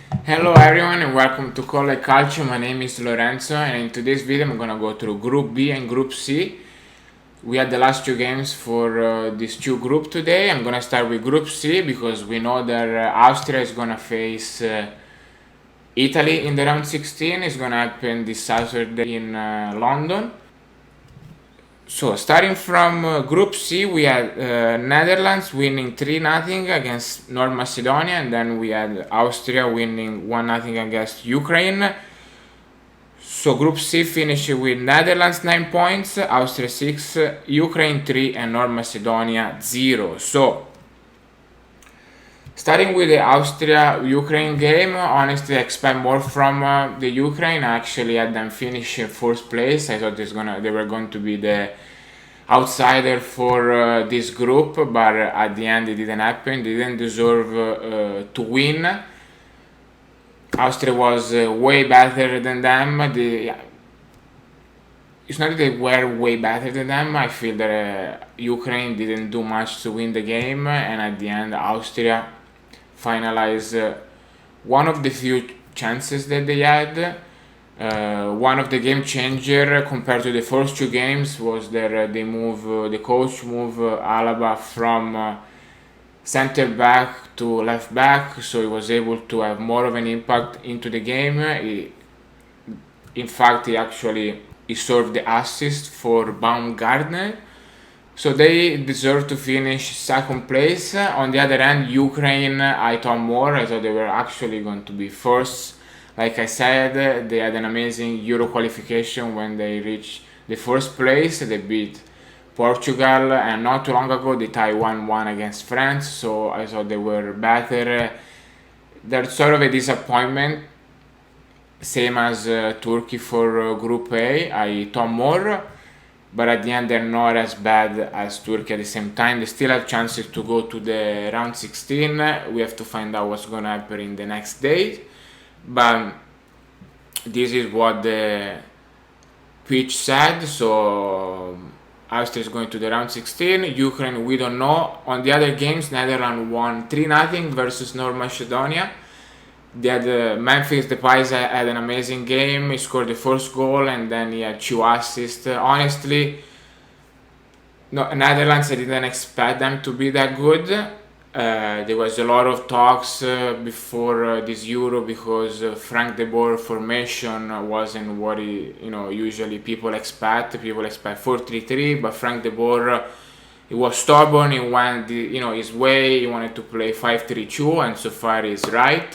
Hello everyone and welcome to Calcio. My name is Lorenzo and in today's video I'm gonna go through Group B and Group C. We had the last two games for these two groups today. I'm gonna start with Group C because we know that Austria is gonna face Italy in the round 16. It's gonna happen this Saturday in London. So starting from Group C, we had Netherlands winning 3-0 against North Macedonia, and then we had Austria winning 1-0 against Ukraine. So Group C finished with Netherlands 9 points, Austria 6, Ukraine 3, and North Macedonia 0. So starting with the Austria-Ukraine game, honestly I expect more from the Ukraine. I actually had them finish in first place. I thought they were going to be the outsider for this group, but at the end it didn't happen. They didn't deserve to win. Austria was way better than them. It's not that they were way better than them. I feel that Ukraine didn't do much to win the game, and at the end Austria finalized one of the few chances that they had. One of the game changer compared to the first two games was that the coach moved Alaba from center back to left back, so he was able to have more of an impact into the game. In fact, he served the assist for Baumgartner. So they deserve to finish second place. On the other hand, Ukraine, I thought more. I thought they were actually going to be first. Like I said, they had an amazing Euro qualification when they reached the first place. They beat Portugal, and not too long ago they tied 1-1 against France. So I thought they were better. They're sort of a disappointment, same as Turkey for Group A. I thought more, but at the end they're not as bad as Turkey at the same time. They still have chances to go to the round 16. We have to find out what's going to happen in the next day. But this is what the pitch said. So Austria is going to the round 16. Ukraine, we don't know. On the other games, Netherlands won 3-0 versus North Macedonia. They had Memphis Depay had an amazing game. He scored the first goal and then he had 2 assists. Honestly, no, Netherlands, I didn't expect them to be that good. There was a lot of talks before this Euro because Frank de Boer formation wasn't what usually people expect. People expect 4-3-3, but Frank de Boer he was stubborn. He went his way. He wanted to play 5-3-2, and so far he's right.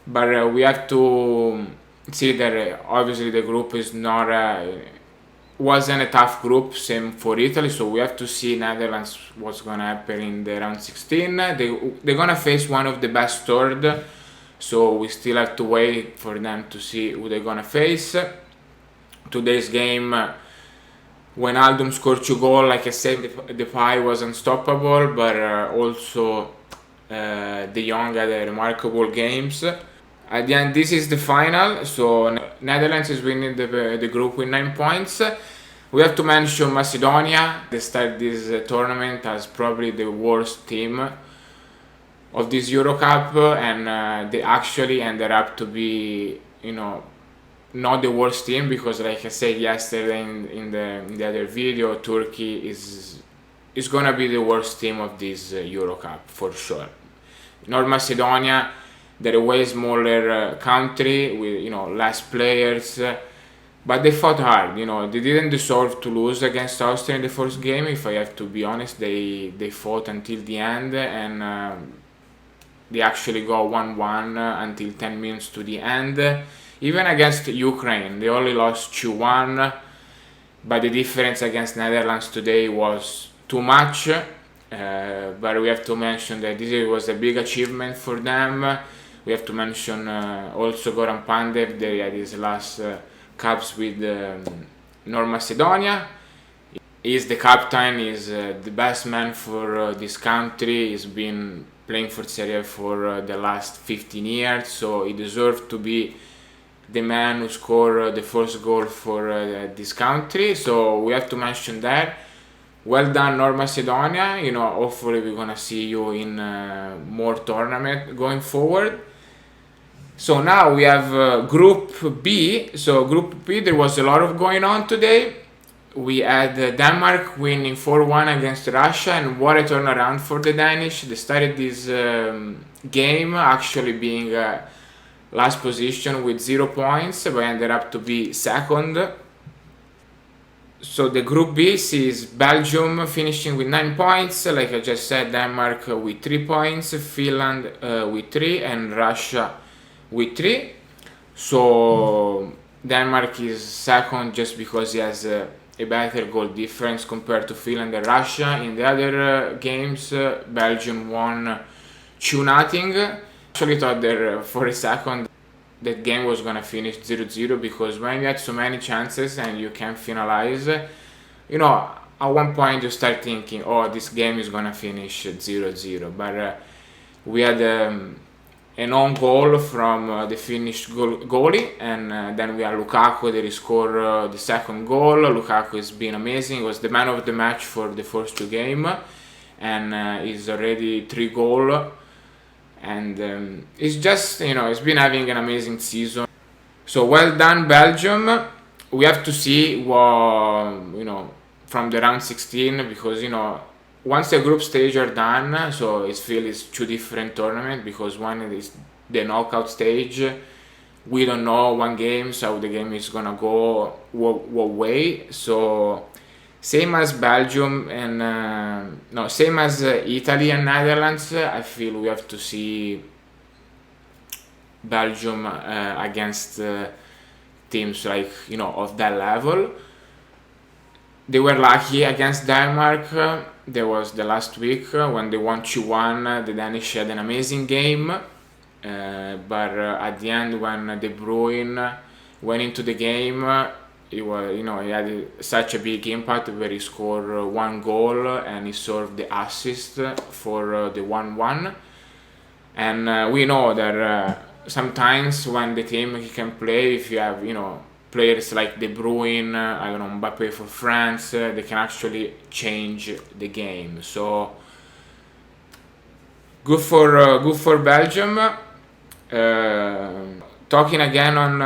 But we have to see that obviously the group is not. Wasn't a tough group, same for Italy, so we have to see Netherlands what's gonna happen in the round 16. They're gonna face one of the best third, so we still have to wait for them to see who they're gonna face. Today's game, when Aldum scored 2 goals, like I said, Depay was unstoppable, but also De Jong had a remarkable games. At the end, this is the final. So Netherlands is winning the group with 9 points. We have to mention Macedonia. They start this tournament as probably the worst team of this Euro Cup, and they actually ended up to be, not the worst team because, like I said yesterday in the other video, Turkey is gonna be the worst team of this Euro Cup for sure. North Macedonia, they're a way smaller country with less players, but they fought hard. They didn't deserve to lose against Austria in the first game. If I have to be honest, they fought until the end, and they actually got 1-1 until 10 minutes to the end. Even against Ukraine, they only lost 2-1, but the difference against Netherlands today was too much. But we have to mention that this was a big achievement for them. We have to mention also Goran Pandev. They had his last caps with North Macedonia. He's the captain. He's the best man for this country. He's been playing for Serie A for the last 15 years, so he deserved to be the man who scored the first goal for this country. So we have to mention that. Well done, North Macedonia. Hopefully we're gonna see you in more tournament going forward. So now we have Group B. So Group B, there was a lot of going on today. We had Denmark winning 4-1 against Russia, and what a turnaround for the Danish. They started this game actually being last position with 0 points, but ended up to be second. So the Group B sees Belgium finishing with 9 points, like I just said, Denmark with 3 points, Finland with 3, and Russia with 3. So Denmark is second just because he has a better goal difference compared to Finland and Russia. In the other games, Belgium won 2-0. Actually thought there for a second that game was gonna finish 0-0, because when you had so many chances and you can't finalize, at one point you start thinking, oh, this game is gonna finish 0-0. But we had an own goal from the Finnish goalie, and then we had Lukaku that scored the second goal. Lukaku has been amazing. He was the man of the match for the first 2 games, and he's already 3 goals. And it's just, he's been having an amazing season. So well done, Belgium. We have to see what, from the round 16, because, once the group stage are done, so it's 2 different tournaments, because one is the knockout stage. We don't know one game, so the game is gonna go what way. So same as Belgium and same as Italy and Netherlands, I feel we have to see Belgium against teams like, of that level. They were lucky against Denmark. There was the last week when they won 2-1. The Danish had an amazing game, but at the end, when De Bruyne went into the game, he had such a big impact, where he scored 1 goal and he served the assist for the 1-1. And we know that sometimes when the team can play, if you have players like De Bruyne, Mbappe for France, they can actually change the game. So good for Belgium. Talking again on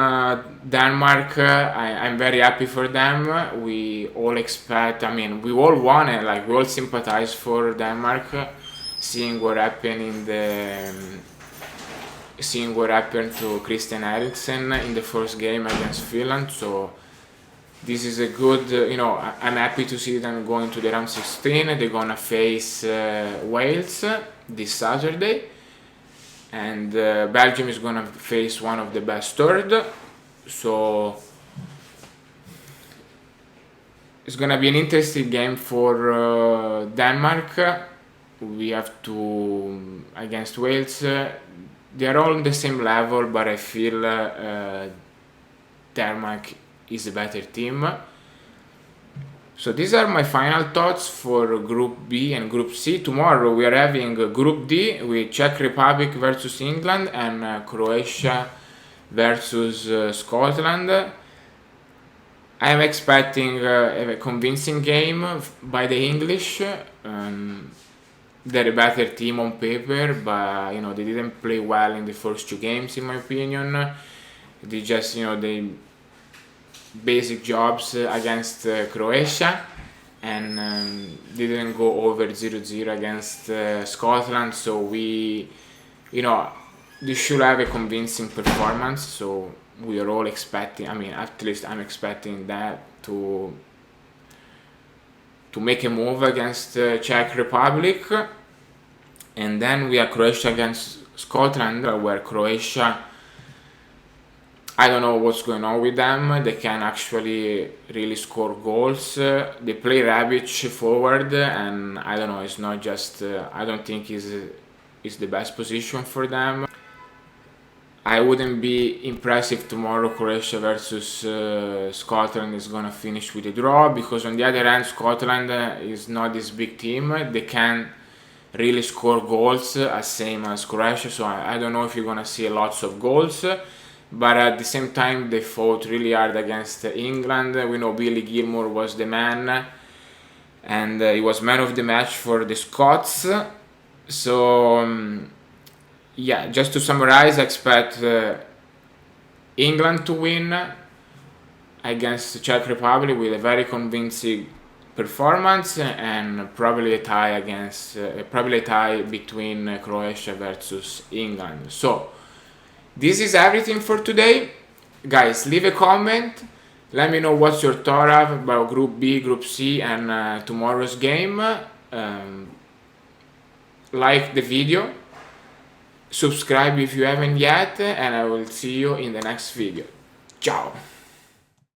Denmark, I'm very happy for them. We all expect, we all want it, we all sympathize for Denmark, seeing what happened to Christian Eriksen in the first game against Finland. So this is a good, I'm happy to see them going to the round 16. They're gonna face Wales this Saturday, and Belgium is gonna face one of the best third. So it's gonna be an interesting game for Denmark. We have to against Wales. They are all on the same level, but I feel Denmark is a better team. So these are my final thoughts for Group B and Group C. Tomorrow we are having Group D with Czech Republic versus England and Croatia versus Scotland. I am expecting a convincing game by the English. They're a better team on paper, but they didn't play well in the first 2 games, in my opinion. They just they basic jobs against Croatia, and didn't go over 0-0 against Scotland. So they should have a convincing performance. So we are all expecting, at least I'm expecting that to make a move against Czech Republic. And then we have Croatia against Scotland, where Croatia, I don't know what's going on with them. They can actually really score goals. They play Rebic forward, and I don't know, it's not just, I don't think it's the best position for them. I wouldn't be impressed if tomorrow Croatia versus Scotland is gonna finish with a draw, because on the other hand, Scotland is not this big team. They can really score goals as same as Croatia, so I don't know if you're gonna see lots of goals. But at the same time, they fought really hard against England. We know Billy Gilmour was the man, and he was man of the match for the Scots. So yeah, just to summarize, I expect England to win against the Czech Republic with a very convincing performance, and probably a tie between Croatia versus England. So this is everything for today, guys. Leave a comment. Let me know what's your thought about Group B, Group C, and tomorrow's game. Like the video, subscribe if you haven't yet, and I will see you in the next video. Ciao!